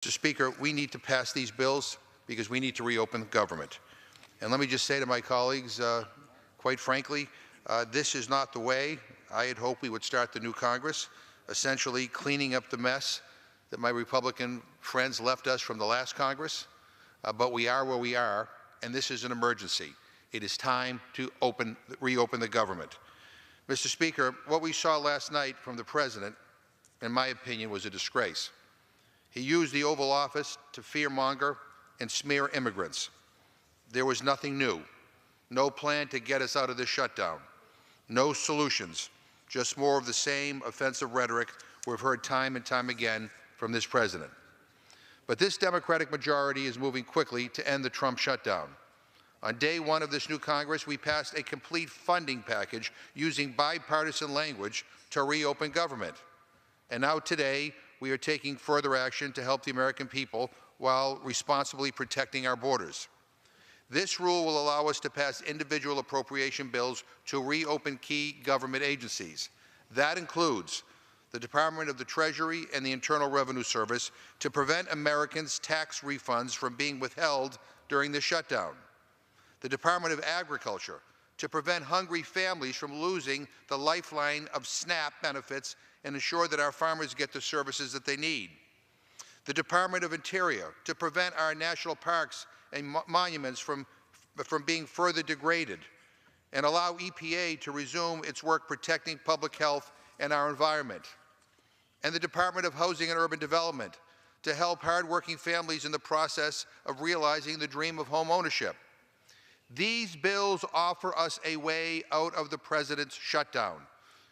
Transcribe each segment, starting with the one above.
Mr. Speaker, we need to pass these bills because we need to reopen government. And let me just say to my colleagues, quite frankly, this is not the way I had hoped we would start the new Congress, essentially cleaning up the mess that my Republican friends left us from the last Congress. But we are where we are, and this is an emergency. It is time to reopen the government. Mr. Speaker, what we saw last night from the President, in my opinion, was a disgrace. He used the Oval Office to fearmonger and smear immigrants. There was nothing new, no plan to get us out of this shutdown, no solutions, just more of the same offensive rhetoric we've heard time and time again from this President. But this Democratic majority is moving quickly to end the Trump shutdown. On day one of this new Congress, we passed a complete funding package using bipartisan language to reopen government. And now today, we are taking further action to help the American people while responsibly protecting our borders. This rule will allow us to pass individual appropriation bills to reopen key government agencies. That includes the Department of the Treasury and the Internal Revenue Service to prevent Americans' tax refunds from being withheld during the shutdown. The Department of Agriculture to prevent hungry families from losing the lifeline of SNAP benefits and ensure that our farmers get the services that they need. The Department of Interior to prevent our national parks and monuments from being further degraded and allow EPA to resume its work protecting public health and our environment. And the Department of Housing and Urban Development to help hardworking families in the process of realizing the dream of home ownership. These bills offer us a way out of the President's shutdown,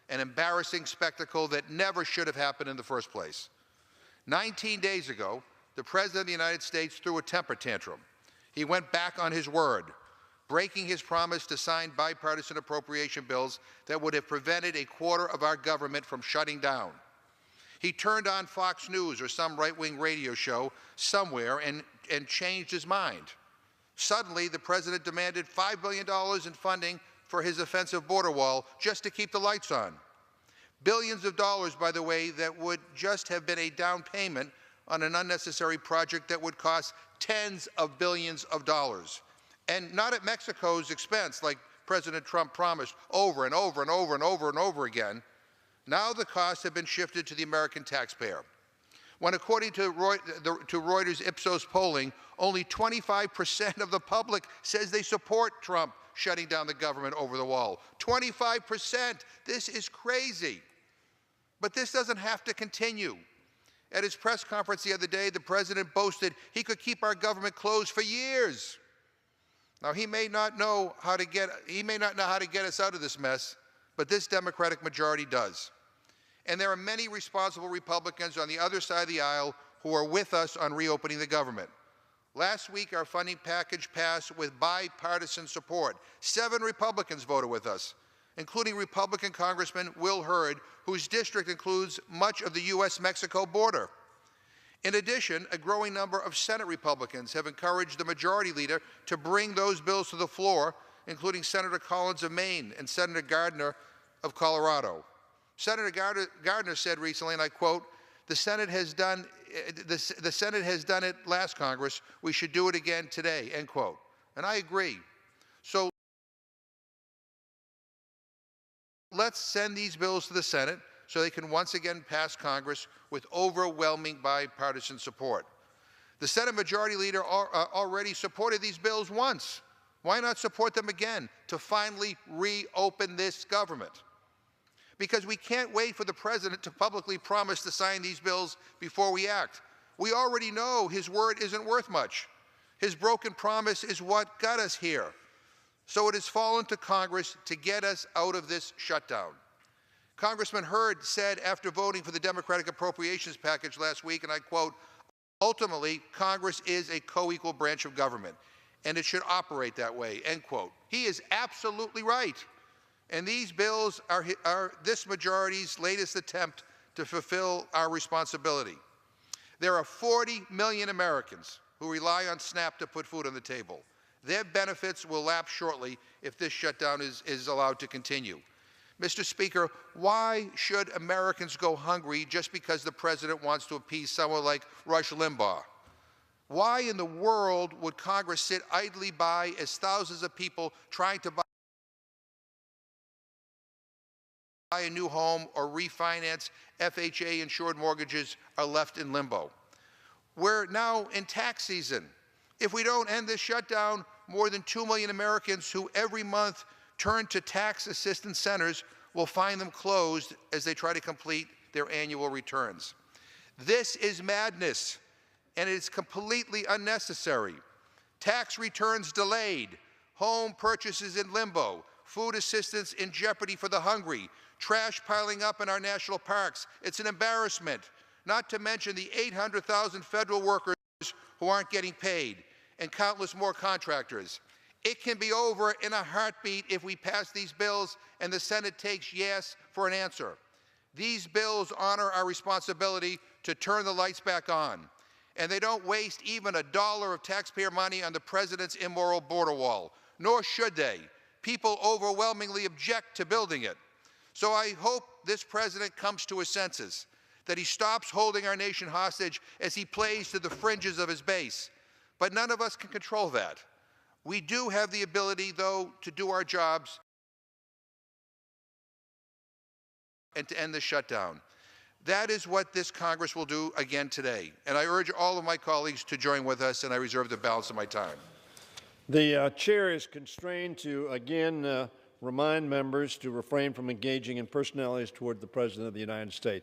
an embarrassing spectacle that never should have happened in the first place. 19 days ago, the President of the United States threw a temper tantrum. He went back on his word, breaking his promise to sign bipartisan appropriation bills that would have prevented a quarter of our government from shutting down. He turned on Fox News or some right-wing radio show somewhere and changed his mind. Suddenly, the President demanded $5 billion in funding for his offensive border wall just to keep the lights on. Billions of dollars, by the way, that would just have been a down payment on an unnecessary project that would cost tens of billions of dollars. And not at Mexico's expense, like President Trump promised over and over and over and over and over again. Now the costs have been shifted to the American taxpayer. When, according to Reuters Ipsos polling, only 25% of the public says they support Trump shutting down the government over the wall. 25%! This is crazy. But this doesn't have to continue. At his press conference the other day, the President boasted he could keep our government closed for years. Now, he may not know how to get us out of this mess, but this Democratic majority does. And there are many responsible Republicans on the other side of the aisle who are with us on reopening the government. Last week, our funding package passed with bipartisan support. 7 Republicans voted with us, including Republican Congressman Will Hurd, whose district includes much of the U.S.-Mexico border. In addition, a growing number of Senate Republicans have encouraged the Majority Leader to bring those bills to the floor, including Senator Collins of Maine and Senator Gardner of Colorado. Senator Gardner said recently, and I quote, the Senate has done it last Congress. We should do it again today, end quote. And I agree. So let's send these bills to the Senate so they can once again pass Congress with overwhelming bipartisan support. The Senate Majority Leader already supported these bills once. Why not support them again to finally reopen this government? Because we can't wait for the President to publicly promise to sign these bills before we act. We already know his word isn't worth much. His broken promise is what got us here. So it has fallen to Congress to get us out of this shutdown. Congressman Hurd said after voting for the Democratic appropriations package last week, and I quote, ultimately, Congress is a co-equal branch of government, and it should operate that way, end quote. He is absolutely right. And these bills are this majority's latest attempt to fulfill our responsibility. There are 40 million Americans who rely on SNAP to put food on the table. Their benefits will lapse shortly if this shutdown is allowed to continue. Mr. Speaker, why should Americans go hungry just because the president wants to appease someone like Rush Limbaugh? Why in the world would Congress sit idly by as thousands of people trying to buy a new home or refinance FHA-insured mortgages are left in limbo? We're now in tax season. If we don't end this shutdown, more than 2 million Americans who every month turn to tax assistance centers will find them closed as they try to complete their annual returns. This is madness, and it is completely unnecessary. Tax returns delayed, home purchases in limbo, food assistance in jeopardy for the hungry, trash piling up in our national parks. It's an embarrassment, not to mention the 800,000 federal workers who aren't getting paid, and countless more contractors. It can be over in a heartbeat if we pass these bills and the Senate takes yes for an answer. These bills honor our responsibility to turn the lights back on, and they don't waste even $1 of taxpayer money on the president's immoral border wall, nor should they. People overwhelmingly object to building it. So I hope this president comes to his senses, that he stops holding our nation hostage as he plays to the fringes of his base. But none of us can control that. We do have the ability, though, to do our jobs and to end the shutdown. That is what this Congress will do again today. And I urge all of my colleagues to join with us, and I reserve the balance of my time. The chair is constrained to, again, remind members to refrain from engaging in personalities toward the President of the United States.